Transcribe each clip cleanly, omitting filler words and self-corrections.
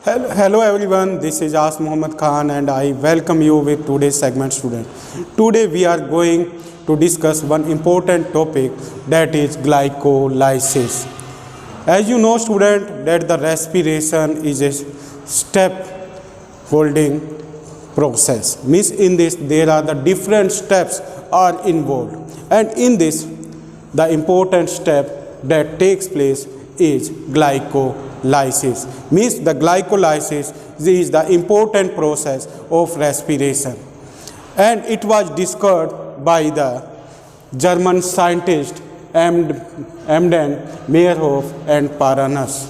Hello everyone, this is As Muhammad Khan and I welcome you with today's segment student. Today we are going to discuss one important topic, that is glycolysis. As you know student, that the respiration is a step holding process. Means in this there are the different steps are involved, and in this the important step that takes place is glycolysis. Means the glycolysis is the important process of respiration, and it was discovered by the German scientist Emden, Meyerhof and Paranas.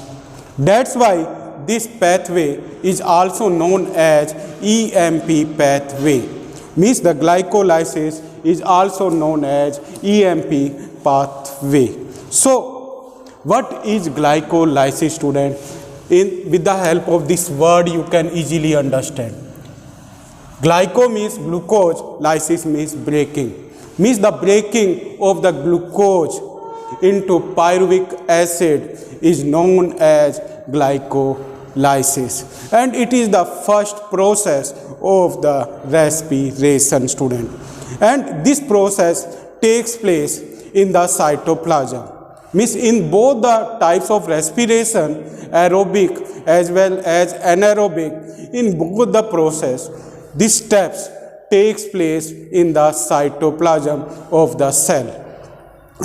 That's why this pathway is also known as EMP pathway. Means the glycolysis is also known as EMP pathway. So, what is glycolysis, student? With the help of this word, you can easily understand. Glyco means glucose, lysis means breaking. Means the breaking of the glucose into pyruvic acid is known as glycolysis, and it is the first process of the respiration, student. And this process takes place in the cytoplasm. Means in both the types of respiration, aerobic as well as anaerobic, in both the process, these steps takes place in the cytoplasm of the cell.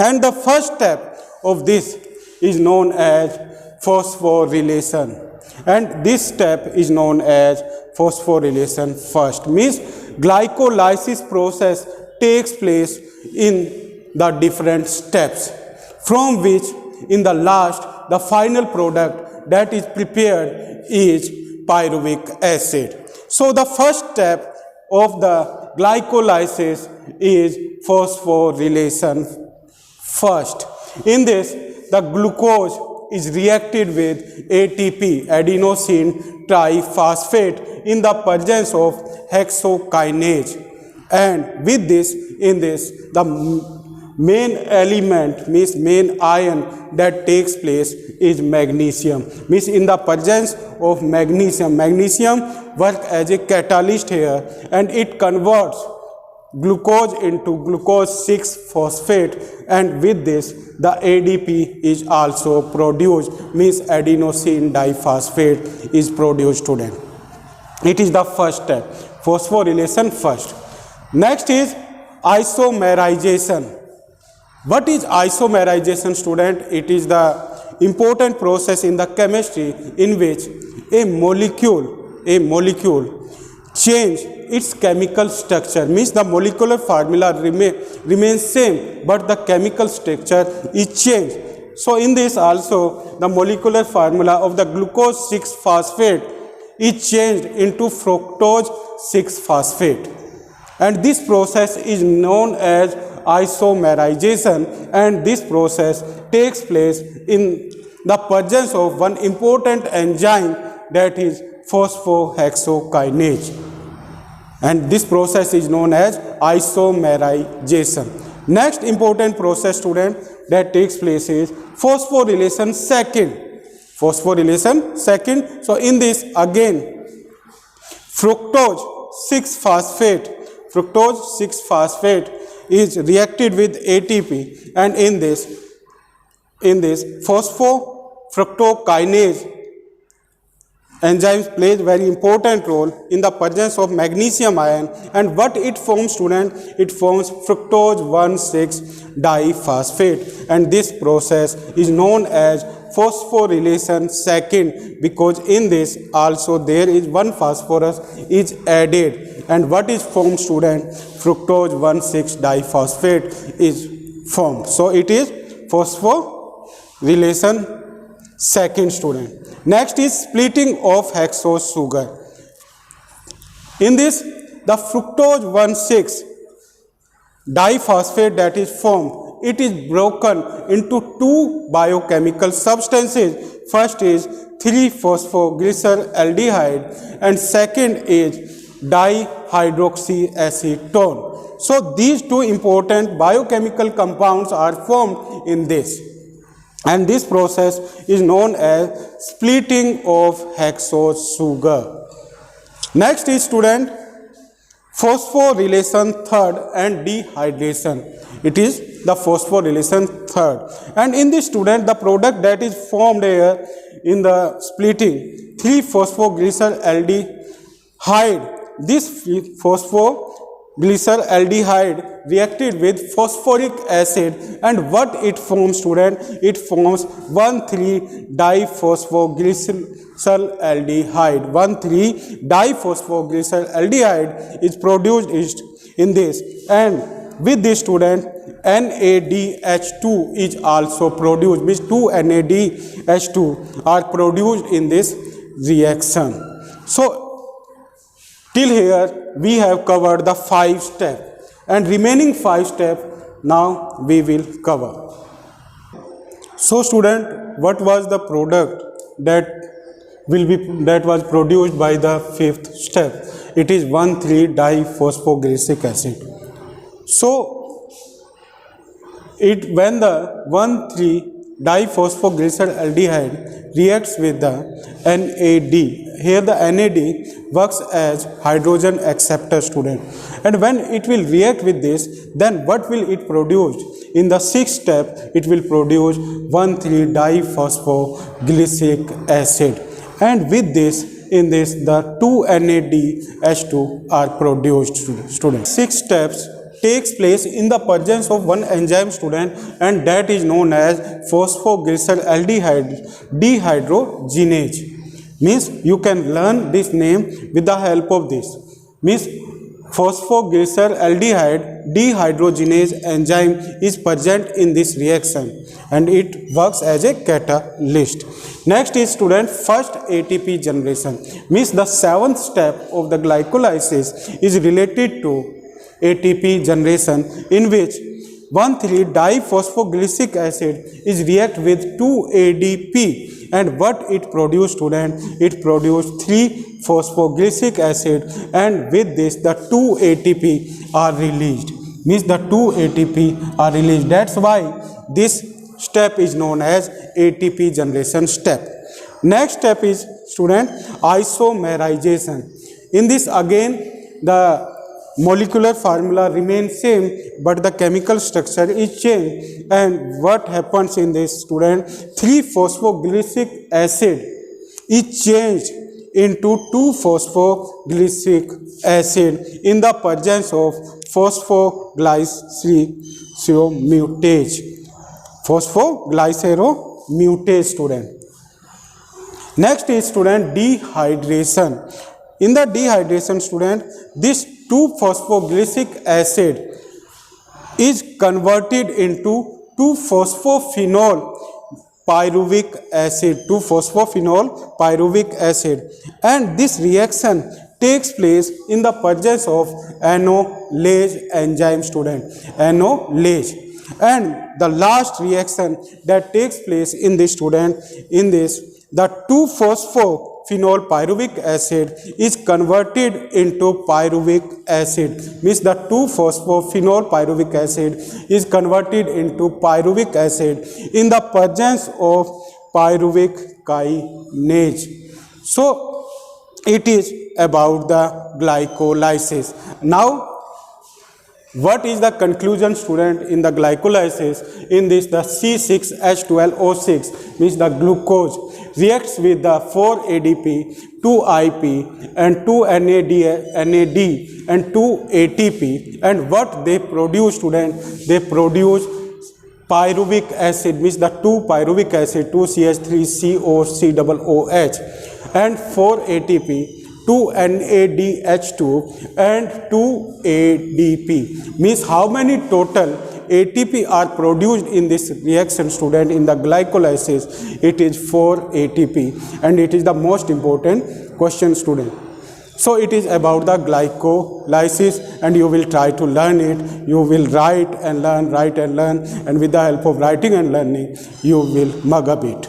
And the first step of this is known as phosphorylation, and this step is known as phosphorylation first. Means glycolysis process takes place in the different steps, from which in the last the final product that is prepared is pyruvic acid. So the first step of the glycolysis is phosphorylation first. In this, the glucose is reacted with ATP, adenosine triphosphate, in the presence of hexokinase, and with this, in this, the main element, means main ion that takes place is magnesium. Means in the presence of magnesium works as a catalyst here, and it converts glucose into glucose 6-phosphate, and with this the ADP is also produced. Means adenosine diphosphate is produced, student. It is the first step, phosphorylation first. Next is isomerization. What is isomerization, student? It is the important process in the chemistry in which a molecule change its chemical structure. Means the molecular formula remains same, but the chemical structure is changed. So in this also the molecular formula of the glucose 6-phosphate is changed into fructose 6-phosphate, and this process is known as isomerization, and this process takes place in the presence of one important enzyme, that is phosphohexokinase, and this process is known as isomerization. Next important process, student, that takes place is phosphorylation second. So in this again fructose 6-phosphate is reacted with ATP, and in this phosphofructokinase enzymes plays very important role in the presence of magnesium ion, and what it forms, student? It forms fructose 1,6-diphosphate, and this process is known as phosphorylation second, because in this also there is one phosphorus is added, and what is formed, student? Fructose 1,6-diphosphate is formed. So it is phosphorylation second, student. Next is splitting of hexose sugar. In this, the fructose 1,6-diphosphate that is formed, it is broken into two biochemical substances. First is 3-phosphoglyceraldehyde, and second is dihydroxyacetone. So these two important biochemical compounds are formed in this. and this process is known as splitting of hexose sugar. Next is student phosphorylation third and dehydration. It is the phosphorylation third, and in this student the product that is formed here in the splitting 3-phosphoglyceraldehyde. This phosphoglyceraldehyde reacted with phosphoric acid, and what it forms student? It forms 1,3-diphosphoglyceraldehyde. 1,3-diphosphoglyceraldehyde is produced in this, and with this student NADH2 is also produced, means 2 NADH2 are produced in this reaction. So till here we have covered the 5 steps, and remaining 5 steps now we will cover. So student, what was the product that was produced by the 5th step? It is 1,3-diphosphoglycic acid. So when the 1,3-diphosphoglyceraldehyde reacts with the NAD, here the NAD works as hydrogen acceptor student, and when it will react with this, then what will it produce? In the 6th step it will produce 1,3-diphosphoglycic acid, and with this, in this the 2 NADH2 are produced student. 6 steps takes place in the presence of one enzyme student, and that is known as phosphoglyceraldehyde dehydrogenase. Means you can learn this name with the help of this. Means phosphoglyceraldehyde dehydrogenase enzyme is present in this reaction, and it works as a catalyst. Next is student first ATP generation. Means the 7th step of the glycolysis is related to ATP generation, in which 1,3-diphosphoglycic acid is react with 2 ADP, and what it produce student? It produce 3-phosphoglycic acid, and with this the 2 ATP are released. Means the 2 ATP are released. That's why this step is known as ATP generation step. Next step is student isomerization. In this again the molecular formula remains same, but the chemical structure is changed, and what happens in this student? 3-phosphoglycic acid is changed into 2-phosphoglycic acid in the presence of phosphoglyceromutase. Phosphoglyceromutase student. Next is student dehydration. In the dehydration student, this 2-phosphoglycic acid is converted into 2-phosphophenol pyruvic acid, 2-phosphophenol pyruvic acid, and this reaction takes place in the presence of enolase enzyme student, enolase. And the last reaction that takes place in this student, in this the 2-phosphophenol pyruvic acid is converted into pyruvic acid. Means the 2-phosphophenol pyruvic acid is converted into pyruvic acid in the presence of pyruvic kinase. So it is about the glycolysis. Now what is the conclusion student in the glycolysis? In this the C6H12O6 means the glucose reacts with the 4 ADP, 2 IP and 2 NAD and 2 ATP, and what they produce student? They produce pyruvic acid, means the 2 pyruvic acid, 2CH3COCOOH, and 4 ATP, 2 NADH2 and 2 ADP. Means how many total ATP are produced in this reaction student in the glycolysis? It is 4 ATP, and it is the most important question student. So it is about the glycolysis, and you will try to learn it. You will write and learn, and with the help of writing and learning you will mug up it.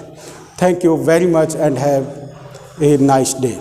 Thank you very much and have a nice day.